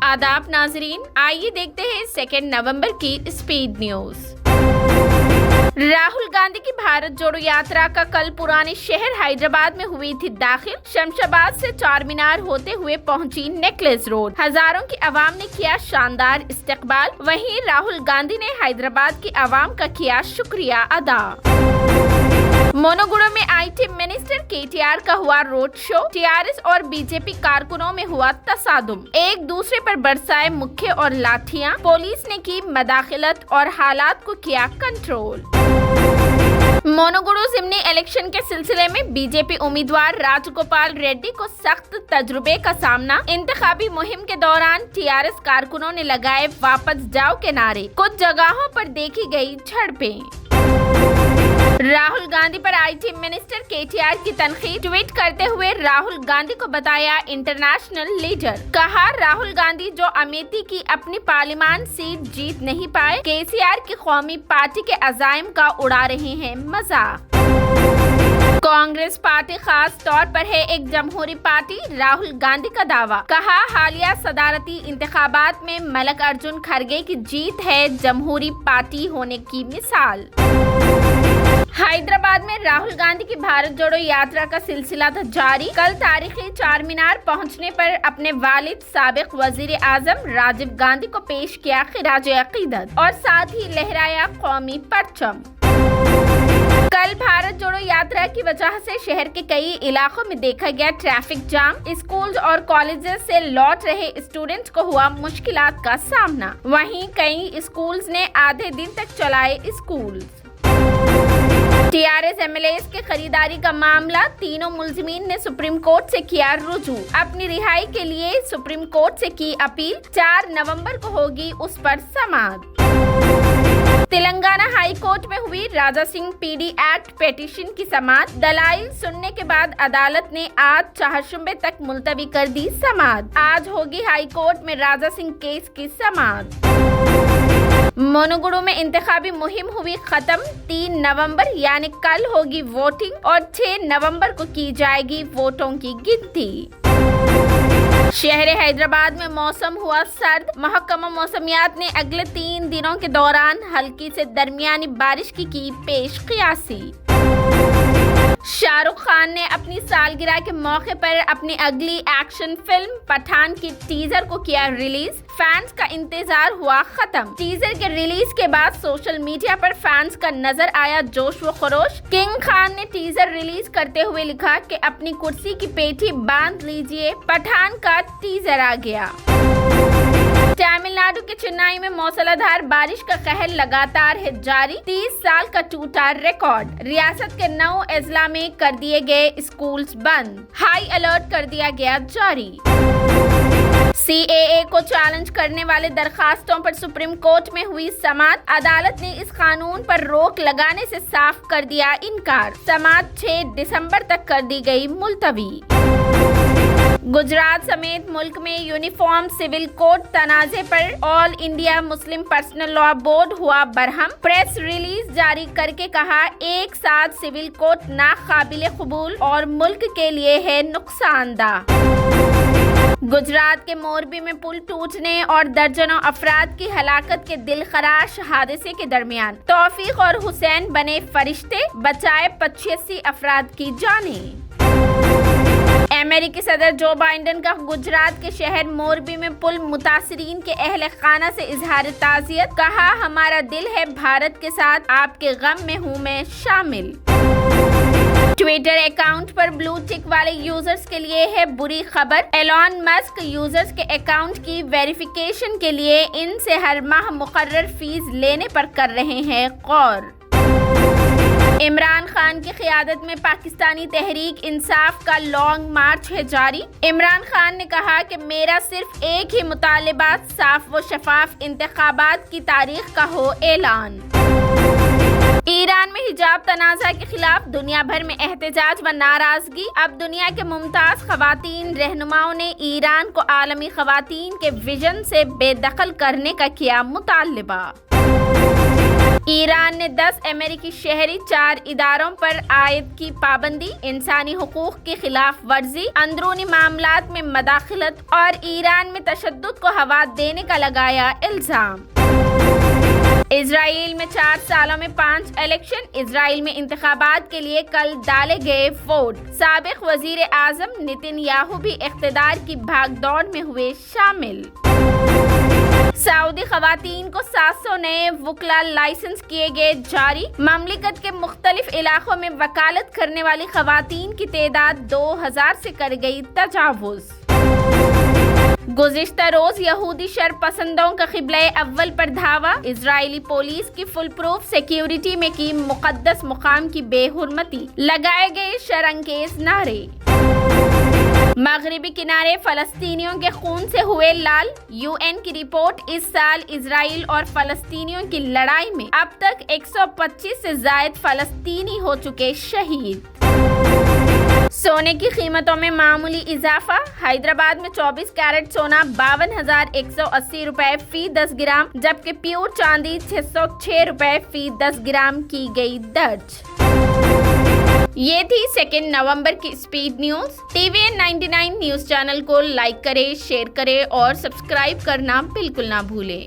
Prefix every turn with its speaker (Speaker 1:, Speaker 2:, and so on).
Speaker 1: आदाब नाजरीन, आइए देखते हैं 2 नवंबर की स्पीड न्यूज। राहुल गांधी की भारत जोड़ो यात्रा का कल पुराने शहर हैदराबाद में हुई थी दाखिल। शमशाबाद से चार मीनार होते हुए पहुंची नेकलेस रोड। हजारों की आवाम ने किया शानदार इस्तकबाल। वहीं राहुल गांधी ने हैदराबाद की आवाम का किया शुक्रिया अदा। मोनोगुड़ा में आईटी मिनिस्टर केटीआर का हुआ रोड शो। टीआरएस और बीजेपी कारकुनों में हुआ तसादुम। एक दूसरे पर बरसाए मुक्के और लाठियां। पुलिस ने की मदाखिलत और हालात को किया कंट्रोल। मोनोगुडू जिमनी इलेक्शन के सिलसिले में बीजेपी उम्मीदवार राजगोपाल रेड्डी को सख्त तजुर्बे का सामना। इंतखाबी मुहिम के दौरान टीआरएस कारकुनों ने लगाए वापस जाओ के नारे। कुछ जगहों पर देखी गई झड़पें। राहुल गांधी पर आईटी मिनिस्टर केटीआर की तनकीद। ट्वीट करते हुए राहुल गांधी को बताया इंटरनेशनल लीडर। कहा, राहुल गांधी जो अमेठी की अपनी पार्लियामान सीट जीत नहीं पाए, केसीआर की कौमी पार्टी के अज़ाइम का उड़ा रहे हैं मजाक। कांग्रेस पार्टी खास तौर पर है एक जमहूरी पार्टी, राहुल गांधी का दावा। कहा, हालिया सदारती इंतखाबात में मल्लिकार्जुन खड़गे की जीत है जमहूरी पार्टी होने की मिसाल। हैदराबाद में राहुल गांधी की भारत जोड़ो यात्रा का सिलसिला था जारी। कल तारीखी चार मीनार पहुंचने पर अपने वालिद साबिक वजीर आजम राजीव गांधी को पेश किया खिराज अकीदत और साथ ही लहराया कौमी परचम। कल भारत जोड़ो यात्रा की वजह से शहर के कई इलाकों में देखा गया ट्रैफिक जाम। स्कूल और कॉलेजेस से लौट रहे स्टूडेंट्स को हुआ मुश्किलात का सामना। वहीं कई स्कूल्स ने आधे दिन तक चलाए स्कूल। टीआरएस एमएलए की खरीदारी का मामला। तीनों मुलजिमीन ने सुप्रीम कोर्ट से किया रुजू। अपनी रिहाई के लिए सुप्रीम कोर्ट से की अपील। 4 नवंबर को होगी उस पर समाअत। तेलंगाना हाई कोर्ट में हुई Raja Singh PD act petition की समाअत। दलाइल सुनने के बाद अदालत ने आज चारशंबे तक मुलतवी कर दी समाअत। आज होगी हाई कोर्ट में राजा सिंह केस की समाअत। मोनोगुडू में इंतखाबी मुहिम हुई खत्म। 3 नवंबर यानी कल होगी वोटिंग और 6 नवंबर को की जाएगी वोटों की गिनती। शहर हैदराबाद में मौसम हुआ सर्द। महकमा मौसमियात ने अगले 3 दिनों के दौरान हल्की से दरमियानी बारिश की पेश क़ियासी। शाहरुख खान ने अपनी सालगिरह के मौके पर अपनी अगली एक्शन फिल्म पठान की टीजर को किया रिलीज। फैंस का इंतजार हुआ खत्म। टीजर के रिलीज के बाद सोशल मीडिया पर फैंस का नजर आया जोश व खरोश। किंग खान ने टीजर रिलीज करते हुए लिखा कि अपनी कुर्सी की पेटी बांध लीजिए, पठान का टीजर आ गया। तमिलनाडु के चेन्नई में मौसलाधार बारिश का कहर लगातार है जारी। 30 साल का टूटा रिकॉर्ड। रियासत के 9 अजला में कर दिए गए स्कूल्स बंद। हाई अलर्ट कर दिया गया जारी। सीएए को चैलेंज करने वाले दरखास्तों पर सुप्रीम कोर्ट में हुई समाअत। अदालत ने इस कानून पर रोक लगाने से साफ कर दिया इनकार। समाअत 6 दिसंबर तक कर दी गई मुलतवी। गुजरात समेत मुल्क में यूनिफॉर्म सिविल कोड तनाजे पर all India Muslim personal law board हुआ बरहम। प्रेस रिलीज जारी करके कहा, एक साथ सिविल कोड नाकाबिले कबूल और मुल्क के लिए है नुकसानदा। गुजरात के मोरबी में पुल टूटने और दर्जनों अफराद की हलाकत के दिलखराश हादसे के दरमियान तौफीक और हुसैन बने फरिश्ते। बचाए 85 अफराद की जानें। अमेरिकी सदर जो बाइडेन का गुजरात के शहर मोरबी में पुल मुतासिरीन के अहले खाना से इजहार ताज़ियत। कहा, हमारा दिल है भारत के साथ, आपके गम में हूँ मैं शामिल। ट्विटर अकाउंट पर ब्लू टिक वाले यूजर्स के लिए है बुरी खबर। एलॉन मस्क यूजर्स के अकाउंट की वेरिफिकेशन के लिए इनसे हर माह मुकर्रर फीस लेने पर कर रहे हैं गौर। इमरान खान की क़ियादत में पाकिस्तानी तहरीक इंसाफ का लॉन्ग मार्च है जारी। इमरान खान ने कहा कि मेरा सिर्फ एक ही मुतालिबा साफ व शफाफ इंतखाबात की तारीख का हो ऐलान। ईरान में हिजाब तनाज़ा के खिलाफ दुनिया भर में एहतजाज व नाराजगी। अब दुनिया के मुमताज खवातीन रहनुमाओं ने ईरान को आलमी खवातीन के विजन से बेदखल करने का किया मुतालिबा। ईरान ने 10 अमेरिकी शहरी 4 इदारों पर आयद की पाबंदी, इंसानी हुकूक की खिलाफ वर्जी, अंदरूनी मामलात में मदाखलत और ईरान में तशद्दुद को हवा देने का लगाया इल्जाम। इजराइल में 4 सालों में 5 इलेक्शन, इजराइल में इंतखाबात के लिए कल डाले गए वोट। साबिक वजीर आजम नेतन्याहू भी इख्तिदार की भागदौड़ में हुए शामिल। सऊदी खवातीन को 700 नए वुकला लाइसेंस किए गए जारी। ममलिकत के मुख्तलिफ इलाकों में वकालत करने वाली खवातीन की तादाद 2000 से कर गई तजावुज। गुज़िश्ता रोज यहूदी शरपसंदों का क़िबला अव्वल पर धावा, इजरायली पुलिस की फुल प्रूफ सिक्योरिटी में की मुक़द्दस मुकाम की बेहुरमती, लगाए गए शरंगेज नारे। मगरिबी किनारे फलस्तीनियों के खून से हुए लाल, यूएन की रिपोर्ट इस साल इजराइल और फलस्तीनियों की लड़ाई में अब तक 125 से ज्यादा फलस्तीनी हो चुके शहीद। सोने की कीमतों में मामूली इजाफा, हैदराबाद में 24 कैरेट सोना 52,180 रुपए फी 10 ग्राम, जबकि प्योर चांदी 606 रुपए फी 10 ग्राम की गई दर्ज। ये थी 2 नवंबर की speed news. TVN 99 news channel को लाइक करें, शेयर करें और सब्सक्राइब करना बिल्कुल ना भूलें।